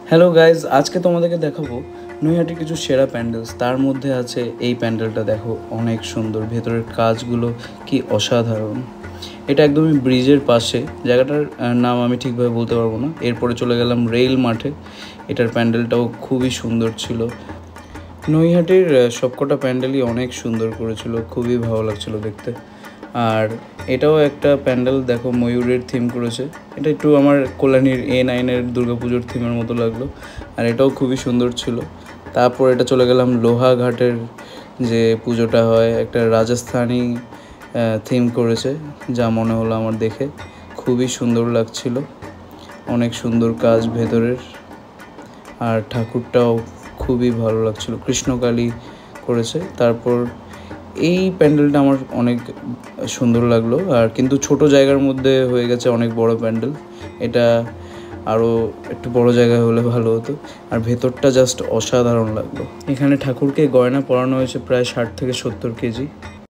Hello guys, আজকে তোমাদেরকে দেখাবো নৈহাটির কিছু সেরা প্যান্ডেলস। তার মধ্যে আছে এই প্যান্ডেলটা, দেখো অনেক সুন্দর, ভেতরের কাজগুলো কি অসাধারণ। এটা একদমই ব্রিজের পাশে, জায়গাটার নাম আমি ঠিকভাবে বলতে পারবো না। এরপরে চলে গেলাম রেল মাঠে, এটার প্যান্ডেলটাও খুবই সুন্দর ছিল। নৈহাটির সবকটা প্যান্ডেলই অনেক সুন্দর করেছিল, খুবই ভালো লাগছিল দেখতে। আর এটাও একটা প্যান্ডেল, দেখো ময়ূরের থিম করেছে। এটা একটু আমার কল্যাণীর A9-এর দুর্গাপুজোর থিমের মতো লাগলো, আর এটাও খুবই সুন্দর ছিল। তারপর এটা চলে গেলাম লোহাঘাটের যে পুজোটা হয়, একটা রাজস্থানী থিম করেছে, যা মনে হলো আমার দেখে খুবই সুন্দর লাগছিল। অনেক সুন্দর কাজ ভেতরের, আর ঠাকুরটাও খুবই ভালো লাগছিল, কৃষ্ণকালী করেছে। তারপর এই প্যান্ডেলটা আমার অনেক সুন্দর লাগলো, আর কিন্তু ছোট জায়গার মধ্যে হয়ে গেছে অনেক বড় প্যান্ডেল। এটা আরও একটু বড় জায়গায় হলে ভালো হতো। আর ভেতরটা জাস্ট অসাধারণ লাগলো। এখানে ঠাকুরকে গয়না পরানো হয়েছে প্রায় 60 থেকে 70 কেজি।